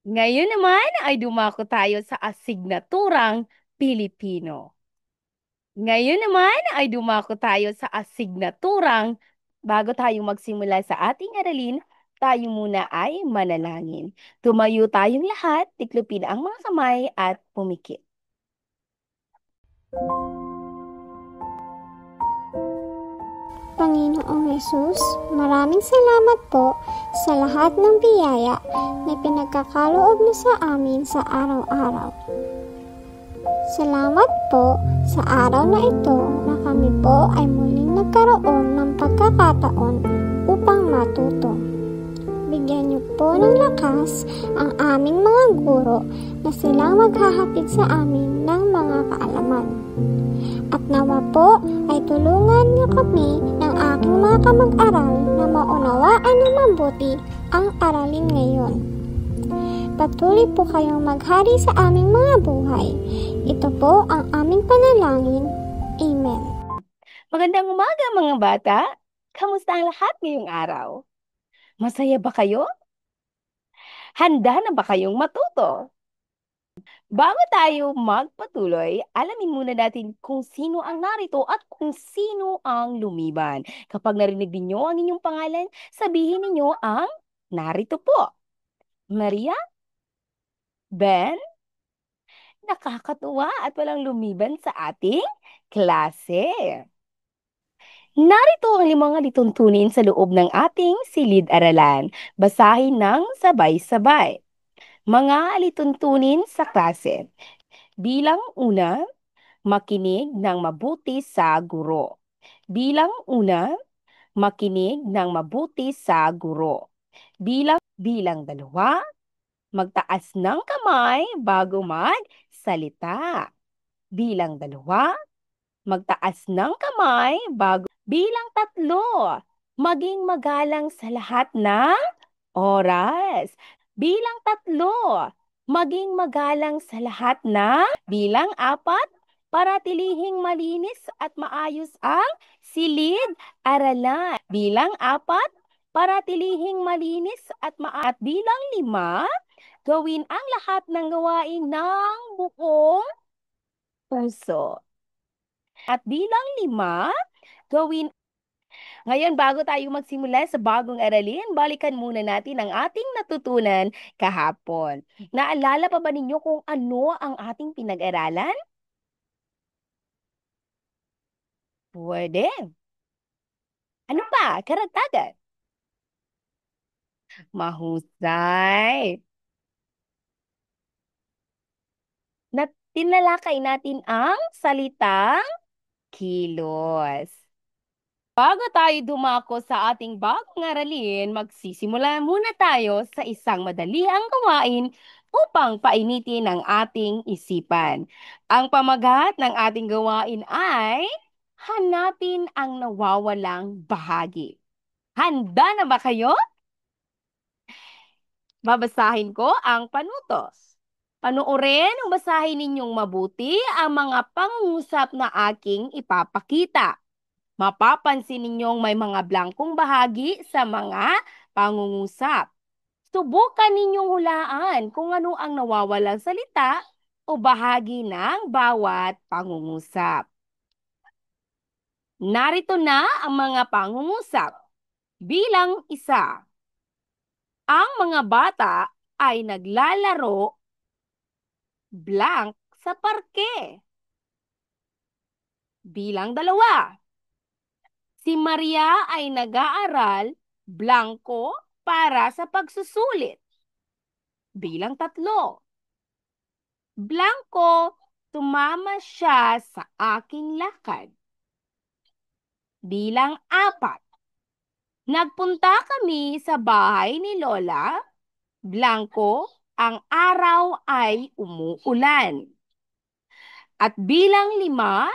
Ngayon naman ay dumako tayo sa asignaturang Pilipino. Ngayon naman ay dumako tayo sa asignaturang bago tayo magsimula sa ating aralin, tayo muna ay manalangin. Tumayo tayong lahat, tiklupin ang mga kamay at pumikit. Panginoong Hesus, maraming salamat po sa lahat ng biyaya na pinagkakaloob niyo sa amin sa araw-araw. Salamat po sa araw na ito na kami po ay muling nagkaroon ng pagkakataon upang matuto. Bigyan niyo po ng lakas ang aming mga guro na silang maghahatid sa amin ng mga kaalaman. At nawa po ay tulungan niyo kami ng aking mga kamag-aral na maunawaan ng mabuti ang aralin ngayon. Patuloy po kayong maghari sa aming mga buhay. Ito po ang aming panalangin. Amen. Magandang umaga mga bata! Kamusta ang lahat ngayong araw? Masaya ba kayo? Handa na ba kayong matuto? Bago tayo magpatuloy, alamin muna natin kung sino ang narito at kung sino ang lumiban. Kapag narinig ninyo ang inyong pangalan, sabihin ninyo ang narito po. Maria? Ben? Nakakatuwa at walang lumiban sa ating klase. Narito ang limang alituntunin sa loob ng ating silid-aralan. Basahin ng sabay-sabay. Mga alituntunin sa klase. Bilang una, makinig ng mabuti sa guro. Bilang una, makinig ng mabuti sa guro. Bilang dalawa, magtaas ng kamay bago magsalita. Bilang dalawa, magtaas ng kamay bago. Bilang tatlo, maging magalang sa lahat ng oras. Bilang tatlo, maging magalang sa lahat ng. Bilang apat, paratilihing malinis at maayos ang silid-aralan. Bilang apat, paratilihing malinis at maayos. At bilang lima, gawin ang lahat ng gawain ng buong puso. At bilang lima, gawin. Ngayon, bago tayo magsimula sa bagong aralin, balikan muna natin ang ating natutunan kahapon. Naalala pa ba ninyo kung ano ang ating pinag-aralan? Pwede. Ano pa? Karagdagan. Mahusay. Tinalakay natin ang salitang kilos. Bago tayo dumako sa ating bagong aralin, magsisimula muna tayo sa isang madaliang gawain upang painitin ang ating isipan. Ang pamagat ng ating gawain ay hanapin ang nawawalang bahagi. Handa na ba kayo? Babasahin ko ang panutos. Panuorin o basahin ninyong mabuti ang mga pangungusap na aking ipapakita. Mapapansin ninyong may mga blankong bahagi sa mga pangungusap. Subukan ninyong hulaan kung ano ang nawawalang salita o bahagi ng bawat pangungusap. Narito na ang mga pangungusap. Bilang isa, ang mga bata ay naglalaro blank sa parke. Bilang dalawa, si Maria ay nag-aaral blanko para sa pagsusulit. Bilang tatlo, blanko, tumama siya sa aking lakad. Bilang apat, nagpunta kami sa bahay ni Lola. Blanko, ang araw ay umuulan. At bilang lima,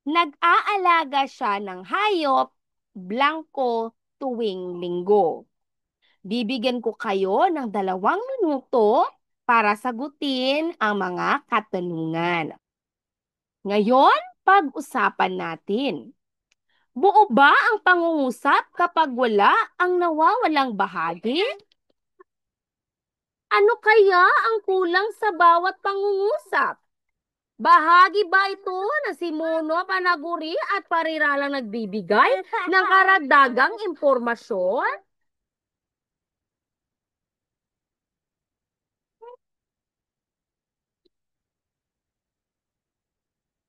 nag-aalaga siya ng hayop, blanko, tuwing linggo. Bibigyan ko kayo ng 2 minuto para sagutin ang mga katanungan. Ngayon, pag-usapan natin. Buo ba ang pangungusap kapag wala ang nawawalang bahagi? Ano kaya ang kulang sa bawat pangungusap? Bahagi ba ito na si Muno Panaguri at Pariralang nagbibigay ng karagdagang impormasyon?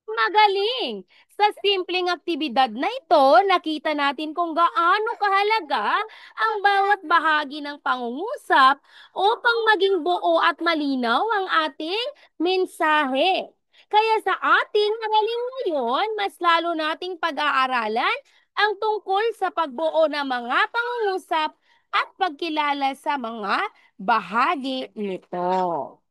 Magaling! Sa simpleng aktibidad na ito, nakita natin kung gaano kahalaga ang bawat bahagi ng pangungusap upang maging buo at malinaw ang ating mensahe. Kaya sa ating aralin ngayon, mas lalo nating pag-aaralan ang tungkol sa pagbuo ng mga pangungusap at pagkilala sa mga bahagi nito.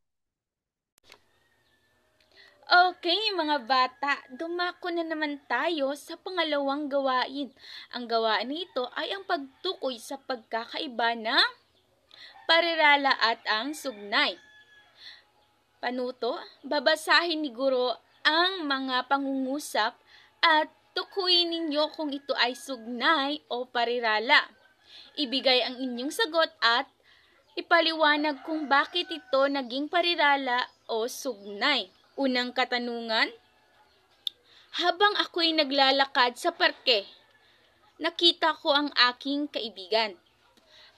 Okay, mga bata, dumako na naman tayo sa pangalawang gawain. Ang gawain nito ay ang pagtukoy sa pagkakaiba ng parirala at ang sugnay. Panuto, babasahin ni Guro ang mga pangungusap at tukuyin ninyo kung ito ay sugnay o parirala. Ibigay ang inyong sagot at ipaliwanag kung bakit ito naging parirala o sugnay. Unang katanungan, habang ako'y naglalakad sa parke, nakita ko ang aking kaibigan.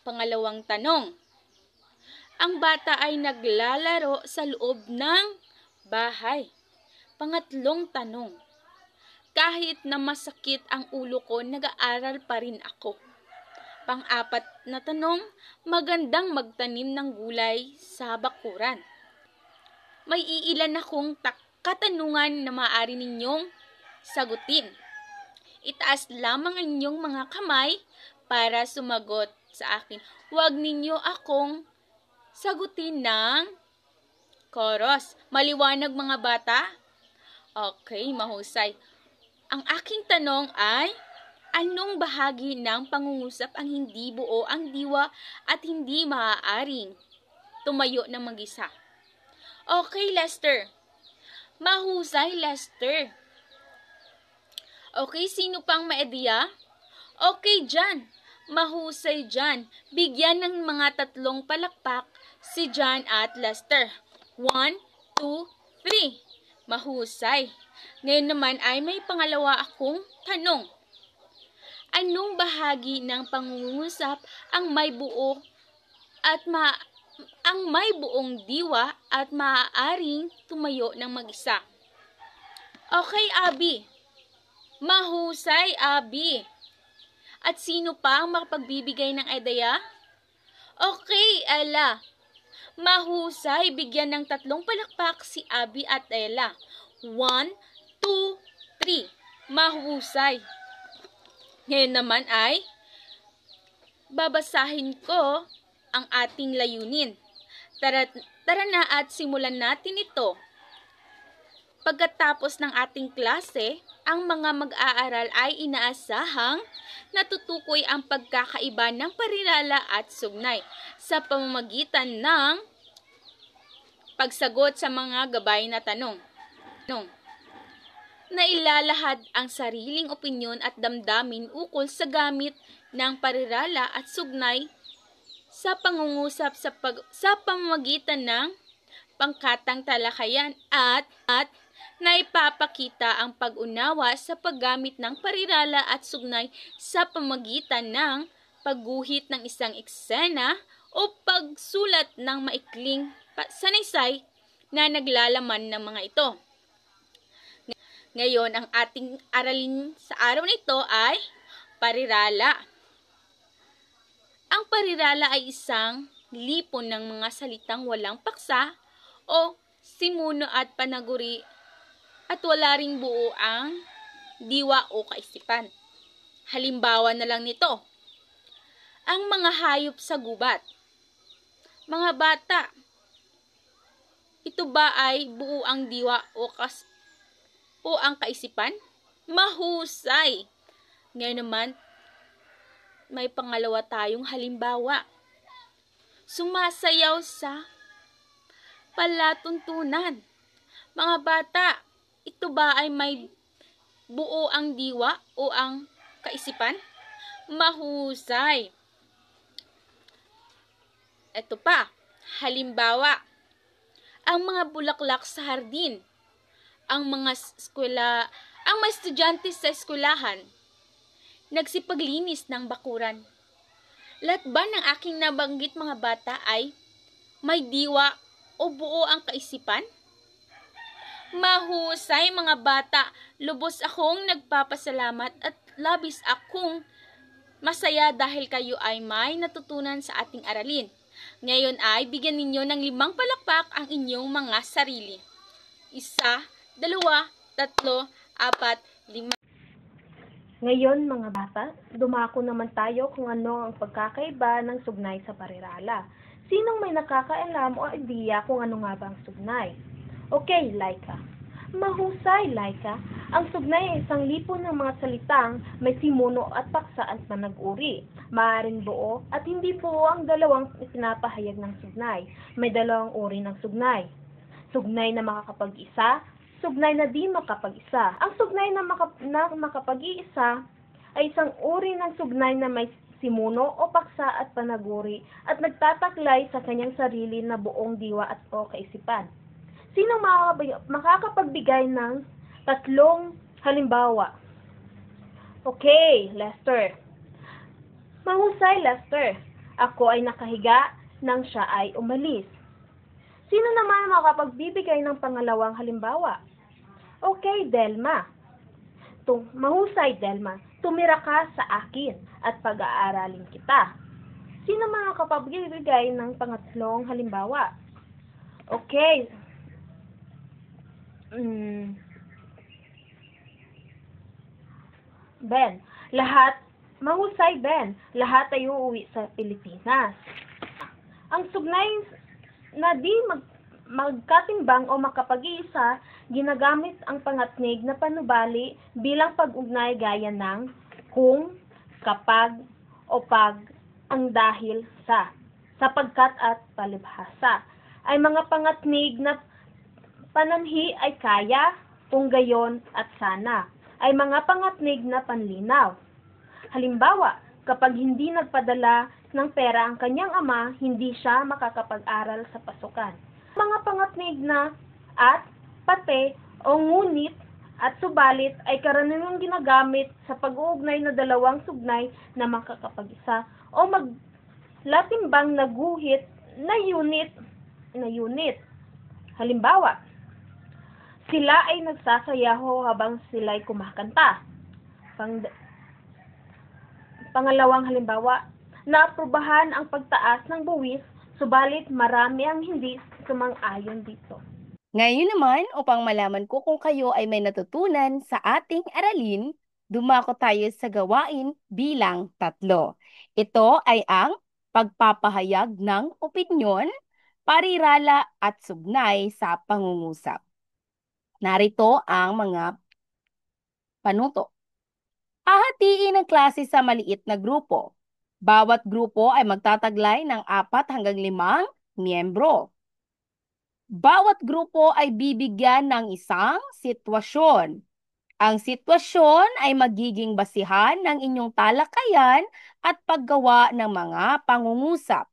Pangalawang tanong, ang bata ay naglalaro sa loob ng bahay. Pangatlong tanong, kahit na masakit ang ulo ko, nag-aaral pa rin ako. Pang-apat na tanong, magandang magtanim ng gulay sa bakuran. May iilan akong katanungan na maaari ninyong sagutin. Itaas lamang ang inyong mga kamay para sumagot sa akin. Huwag ninyo akong sagutin ng chorus. Maliwanag mga bata? Okay, mahusay. Ang aking tanong ay, anong bahagi ng pangungusap ang hindi buo ang diwa at hindi maaaring tumayo ng mag-isa? Okay, Lester. Mahusay, Lester. Okay, sino pang maediya? Okay, Jan. Mahusay, Jan. Bigyan ng mga tatlong palakpak si Jan at Lester. 1, 2, 3. Mahusay. Ngayon naman ay may pangalawa akong tanong. Anong bahagi ng pangungusap ang may buo at ang may buong diwa at maaaring tumayo ng mag-isa? Okay, Abby. Mahusay, Abby. At sino pa ang makapagbibigay ng ideya? Okay, Ella. Mahusay, bigyan ng tatlong palakpak si Abby at Ella. 1, 2, 3. Mahusay. Ngayon naman ay babasahin ko ang ating layunin. Tara na at simulan natin ito. Pagkatapos ng ating klase, ang mga mag-aaral ay inaasahang natutukoy ang pagkakaiba ng parirala at sugnay sa pamamagitan ng pagsagot sa mga gabay na tanong. Nailalahad ang sariling opinyon at damdamin ukol sa gamit ng parirala at sugnay sa pangungusap sa pamamagitan ng pangkatang talakayan at naipapakita ang pag-unawa sa paggamit ng parirala at sugnay sa pamamagitan ng pagguhit ng isang eksena o pagsulat ng maikling sanaysay na naglalaman ng mga ito. Ngayon, ang ating aralin sa araw na ito ay parirala. Ang parirala ay isang lipon ng mga salitang walang paksa o simuno at panaguri at wala ring buo ang diwa o kaisipan. Halimbawa na lang nito, ang mga hayop sa gubat. Mga bata, ito ba ay buo ang diwa o ang kaisipan? Mahusay! Ngayon naman, may pangalawa tayong halimbawa. Sumasayaw sa palatuntunan. Mga bata, ito ba ay may buo ang diwa o ang kaisipan? Mahusay! Ito pa, Halimbawa, ang mga bulaklak sa hardin, ang mga estudyante sa eskwelahan, nagsipaglinis ng bakuran. Lahat ba ng aking nabanggit mga bata ay may diwa o buo ang kaisipan? Mahusay mga bata, lubos akong nagpapasalamat at labis akong masaya dahil kayo ay may natutunan sa ating aralin. Ngayon ay bigyan ninyo ng 5 palakpak ang inyong mga sarili. 1, 2, 3, 4, 5. Ngayon mga bata, dumako naman tayo kung ano ang pagkakaiba ng sugnay sa parirala. Sinong may nakakaalam o ideya kung ano nga ba ang sugnay? Okay, Laika. Mahusay, Laika. Ang sugnay ay isang lipon ng mga salitang may simuno at paksa at manag-uri. Maaaring buo at hindi buo ang dalawang ipinapahayag ng sugnay. May dalawang uri ng sugnay. Sugnay na makakapag-isa, sugnay na di makapag-isa. Ang sugnay na makapag-iisa ay isang uri ng sugnay na may simuno o paksa at panaguri at nagtataglay sa kanyang sarili na buong diwa at o kaisipan. Sino makakapagbigay ng 3 halimbawa? Okay, Lester. Mahusay, Lester. Ako ay nakahiga nang siya ay umalis. Sino naman makapagbibigay ng pangalawang halimbawa? Okay, Delma. Mahusay, Delma. Tumira ka sa akin at pag-aaralin kita. Sino makapagbibigay ng pangatlong halimbawa? Okay. Ben. Mahusay, Ben. Lahat ay uuwi sa Pilipinas. Ang sugnay na di magkatimbang o makapag-iisa, ginagamit ang pangatnig na panubali bilang pag-ugnay gaya ng kung, kapag, o pag, ang dahil sa, sapagkat at palibhasa. Ay mga pangatnig na pananhi ay kaya, kung gayon at sana. Ay mga pangatnig na panlinaw. Halimbawa, kapag hindi nagpadala ng pera ang kanyang ama, hindi siya makakapag-aral sa pasukan. Mga pangatnig na at, pati, o ngunit, at subalit ay karaniwang ginagamit sa pag-uugnay na dalawang sugnay na makakapag-isa o maglatimbang na guhit na unit. Halimbawa, sila ay nagsasayaho habang sila'y kumakanta. Pangalawang halimbawa, naaprubahan ang pagtaas ng buwis, subalit marami ang hindi sumang-ayon dito. Ngayon naman, upang malaman ko kung kayo ay may natutunan sa ating aralin, dumako tayo sa gawain bilang 3. Ito ay ang pagpapahayag ng opinyon, parirala at sugnay sa pangungusap. Narito ang mga panuto. Hahatiin ang klase sa maliit na grupo. Bawat grupo ay magtataglay ng 4 hanggang 5 miyembro. Bawat grupo ay bibigyan ng isang sitwasyon. Ang sitwasyon ay magiging basihan ng inyong talakayan at paggawa ng mga pangungusap.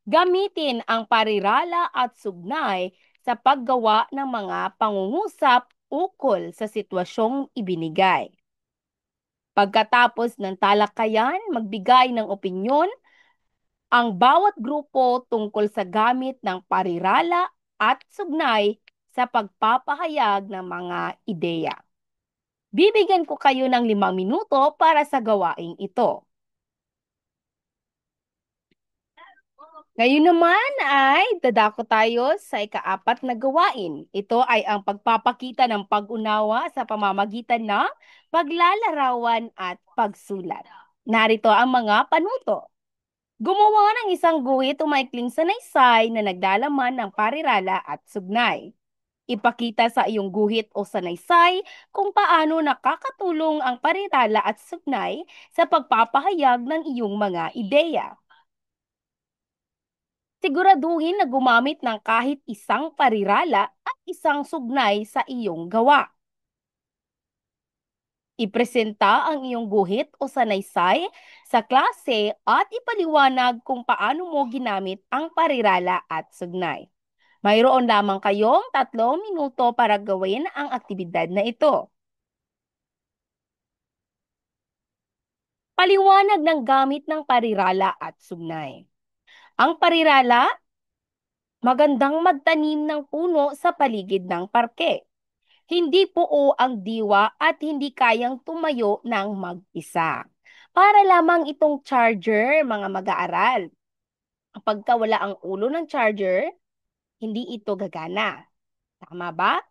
Gamitin ang parirala at sugnay sa paggawa ng mga pangungusap ukol sa sitwasyong ibinigay. Pagkatapos ng talakayan, magbigay ng opinyon ang bawat grupo tungkol sa gamit ng parirala at sugnay sa pagpapahayag ng mga ideya. Bibigyan ko kayo ng 5 minuto para sa gawaing ito. Ngayon naman ay dadako tayo sa ika-4 na gawain. Ito ay ang pagpapakita ng pag-unawa sa pamamagitan ng paglalarawan at pagsulat. Narito ang mga panuto. Gumawa ng isang guhit o maikling sanaysay na naglalaman ng parirala at sugnay. Ipakita sa iyong guhit o sanaysay kung paano nakakatulong ang parirala at sugnay sa pagpapahayag ng iyong mga ideya. Siguraduhin na gumamit ng kahit isang parirala at isang sugnay sa iyong gawa. Ipresenta ang iyong guhit o sanaysay sa klase at ipaliwanag kung paano mo ginamit ang parirala at sugnay. Mayroon lamang kayong 3 minuto para gawin ang aktibidad na ito. Paliwanag ng gamit ng parirala at sugnay. Ang parirala, magandang magtanim ng puno sa paligid ng parke. Hindi buo ang diwa at hindi kayang tumayo ng mag-isa. Para lamang itong charger, mga mag-aaral. Kapag wala ang ulo ng charger, hindi ito gagana. Tama ba?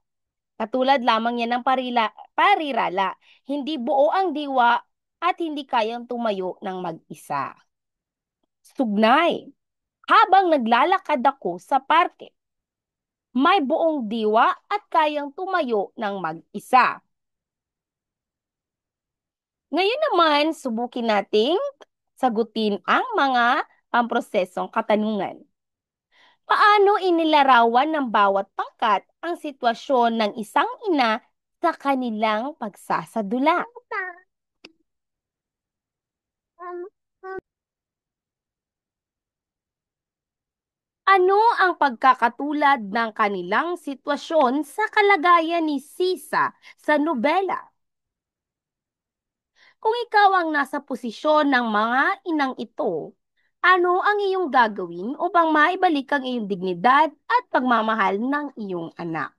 Katulad lamang yan ng parirala. Hindi buo ang diwa at hindi kayang tumayo ng mag-isa. Sugnay. Habang naglalakad ako sa parke, may buong diwa at kayang tumayo ng mag-isa. Ngayon naman, subukin nating sagutin ang mga pamprosesong katanungan. Paano inilarawan ng bawat pangkat ang sitwasyon ng isang ina sa kanilang pagsasadula? Ano ang pagkakatulad ng kanilang sitwasyon sa kalagayan ni Sisa sa nobela? Kung ikaw ang nasa posisyon ng mga inang ito, ano ang iyong gagawin upang maibalik ang iyong dignidad at pagmamahal ng iyong anak?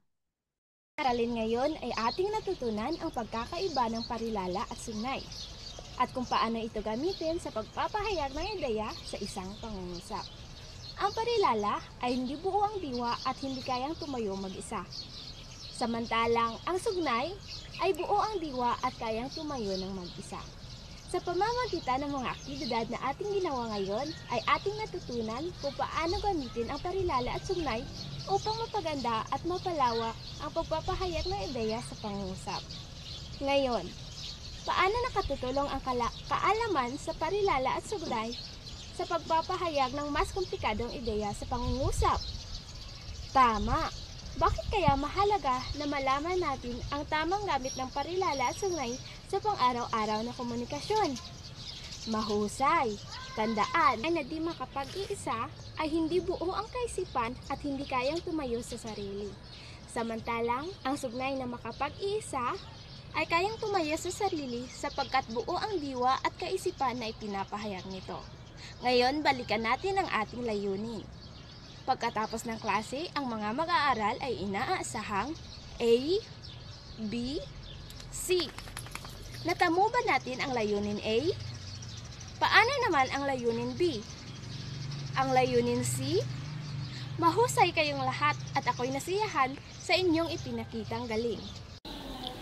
Aralin ngayon ay ating natutunan ang pagkakaiba ng parilala at sugnay at kung paano ito gamitin sa pagpapahayag ng ideya sa isang pangungusap. Ang parilala ay hindi buo ang diwa at hindi kayang tumayo mag-isa. Samantalang ang sugnay ay buo ang diwa at kayang tumayo ng mag-isa. Sa pamamagitan ng mga aktibidad na ating ginawa ngayon ay ating natutunan kung paano gamitin ang parilala at sugnay upang mapaganda at mapalawak ang pagpapahayag ng ideya sa pangungusap. Ngayon, paano nakatutulong ang kaalaman sa parilala at sugnay sa pagpapahayag ng mas komplikadong ideya sa pangungusap? Tama! Bakit kaya mahalaga na malaman natin ang tamang gamit ng parilala at sugnay sa pang-araw-araw na komunikasyon? Mahusay! Tandaan ay na di makapag-iisa ay hindi buo ang kaisipan at hindi kayang tumayo sa sarili. Samantalang, ang sugnay na makapag-iisa ay kayang tumayo sa sarili sapagkat buo ang diwa at kaisipan na ipinapahayag nito. Ngayon, balikan natin ang ating layunin. Pagkatapos ng klase, ang mga mag-aaral ay inaasahang A, B, C. Natamo ba natin ang layunin A? Paano naman ang layunin B? Ang layunin C? Mahusay kayong lahat at ako'y nasiyahan sa inyong ipinakitang galing.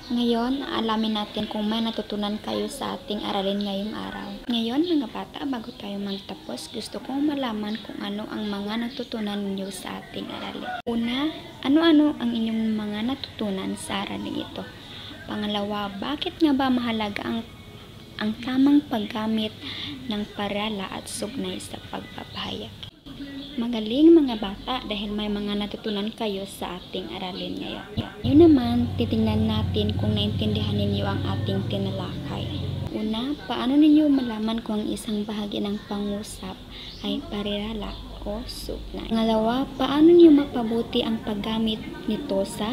Ngayon, alamin natin kung may natutunan kayo sa ating aralin ngayong araw. Ngayon, mga bata, bago tayo magtapos, gusto kong malaman kung ano ang mga natutunan ninyo sa ating aralin. Una, ano-ano ang inyong mga natutunan sa aralin ito? Pangalawa, bakit nga ba mahalaga ang tamang paggamit ng parirala at sugnay sa pagpapahayag? Magaling mga bata dahil may mga natutunan kayo sa ating aralin ngayon. Yun naman, titingnan natin kung naintindihan ninyo ang ating tinalakay. Una, paano ninyo malaman kung ang isang bahagi ng pangusap ay parirala o sugnay? Pangalawa, paano niyo mapabuti ang paggamit nito sa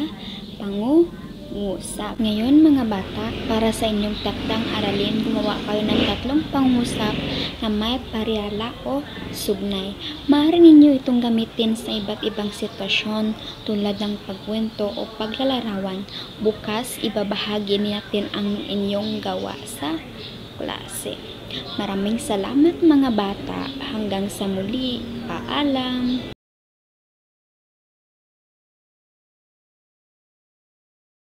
pangungusap? Ngayon mga bata, para sa inyong takdang aralin, gumawa kayo ng 3 pangusap na may parirala o sugnay. Maaari ninyo itong gamitin sa iba't ibang sitwasyon tulad ng pagkwento o paglalarawan. Bukas, ibabahagi natin ang inyong gawa sa klase. Maraming salamat mga bata. Hanggang sa muli. Paalam!